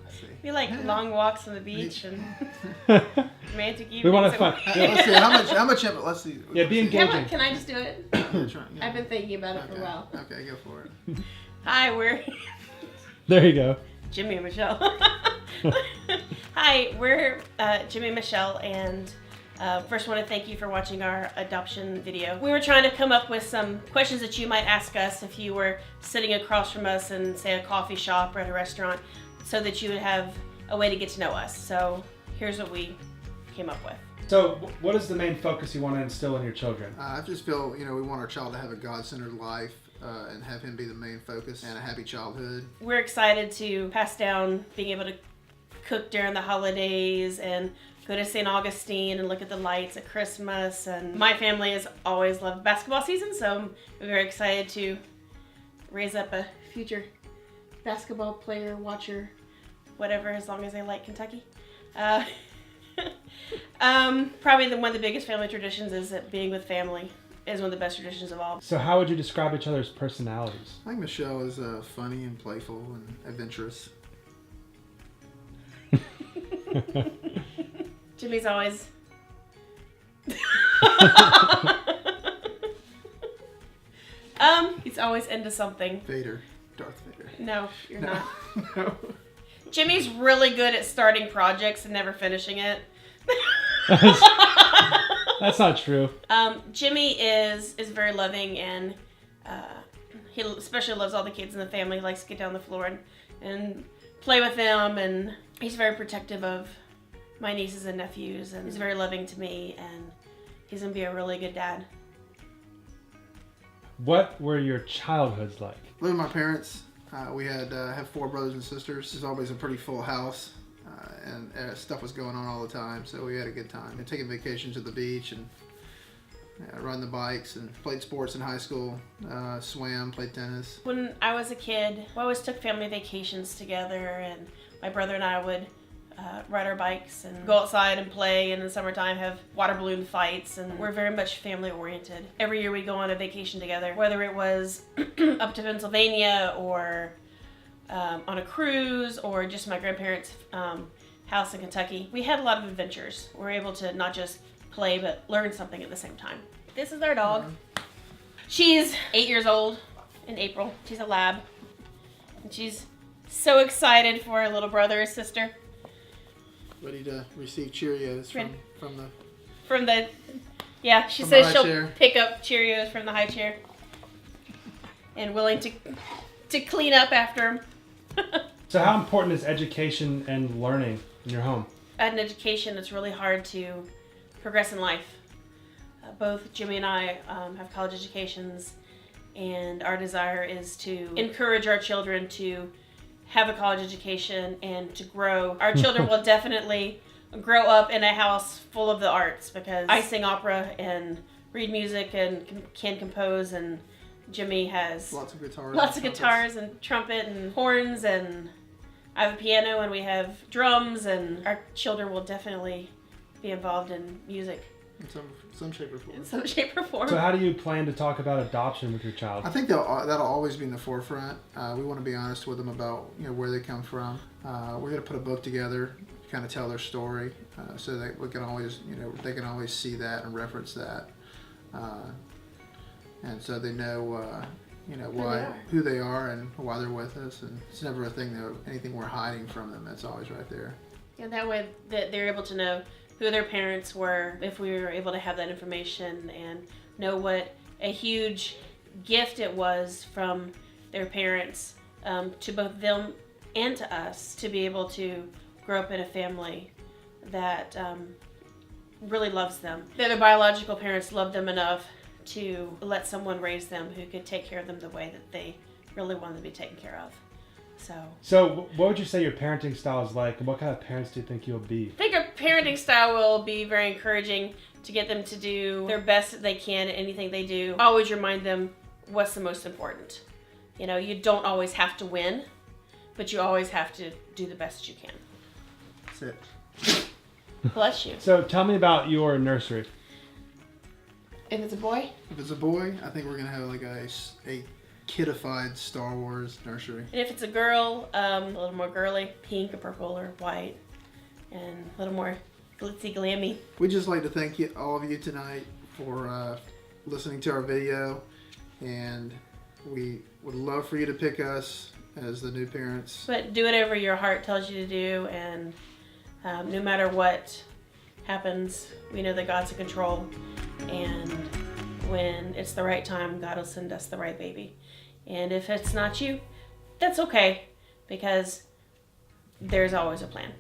Let's see. We like long walks on the beach and romantic evenings. We want to find. Let's see how much. Let's see. Yeah, be engaging. Can I just do it? Yeah. I've been thinking about it for a Okay. while. Okay, go for it. Hi, we're There you go. Jimmy and Michelle. Hi, we're Jimmy and Michelle, and first want to thank you for watching our adoption video. We were trying to come up with some questions that you might ask us if you were sitting across from us in, say, a coffee shop or at a restaurant, so that you would have a way to get to know us. So here's what we came up with. So, what is the main focus you want to instill in your children? I just feel, we want our child to have a God-centered life and have him be the main focus and a happy childhood. We're excited to pass down being able to cook during the holidays and go to St. Augustine and look at the lights at Christmas. And my family has always loved basketball season, so I'm very excited to raise up a future basketball player, watcher, whatever, as long as they like Kentucky. Probably one of the biggest family traditions is that being with family is one of the best traditions of all. So, how would you describe each other's personalities? I think Michelle is funny and playful and adventurous. Jimmy's always... he's always into something. Vader. Darth Vader. No, you're not. No. Jimmy's really good at starting projects and never finishing it. That's not true. Jimmy is very loving, and he especially loves all the kids in the family. He likes to get down the floor and play with them, and he's very protective of my nieces and nephews, and he's very loving to me, and he's gonna be a really good dad. What were your childhoods like? Living with my parents, we have 4 brothers and sisters. It's always a pretty full house, and stuff was going on all the time, so we had a good time. And taking vacations to the beach and riding the bikes, and played sports in high school, swam, played tennis. When I was a kid, we always took family vacations together, and my brother and I would ride our bikes and go outside and play, and in the summertime have water balloon fights, and we're very much family oriented. Every year we go on a vacation together, whether it was up to Pennsylvania or on a cruise or just my grandparents' house in Kentucky. We had a lot of adventures. We were able to not just play but learn something at the same time. This is our dog. She's 8 years old in April. She's a lab, and she's so excited for her little brother or sister. Ready to receive Cheerios From the yeah, she From says the high she'll chair. pick up Cheerios from the high chair, and willing to clean up after him. So, how important is education and learning in your home? At an education, it's really hard to progress in life. Both Jimmy and I have college educations, and our desire is to encourage our children to have a college education and to grow. Our children will definitely grow up in a house full of the arts, because I sing opera and read music and can compose, and Jimmy has lots of guitars. lots of guitars and trumpet and horns, and I have a piano and we have drums, and our children will definitely be involved in music In some shape or form. in some shape or form. So, how do you plan to talk about adoption with your child? I think that'll always be in the forefront. We want to be honest with them about where they come from. We're going to put a book together, kind of tell their story, so that we can always they can always see that and reference that, and so they know who they are and why they're with us. And it's never anything we're hiding from them. It's always right there. And that way that they're able to know who their parents were, if we were able to have that information, and know what a huge gift it was from their parents to both them and to us, to be able to grow up in a family that really loves them. Their biological parents loved them enough to let someone raise them who could take care of them the way that they really wanted to be taken care of. So, what would you say your parenting style is like, and what kind of parents do you think you'll be? I think our parenting style will be very encouraging, to get them to do their best that they can at anything they do. Always remind them what's the most important. You don't always have to win, but you always have to do the best you can. That's it. Bless you. So, tell me about your nursery. If it's a boy? If it's a boy, I think we're gonna have like a kidified Star Wars nursery. And if it's a girl, a little more girly, pink or purple or white, and a little more glitzy glammy. We'd just like to thank you, all of you tonight for listening to our video, and we would love for you to pick us as the new parents. But do whatever your heart tells you to do, and no matter what happens, we know that God's in control, and when it's the right time, God will send us the right baby. And if it's not you, that's okay, because there's always a plan.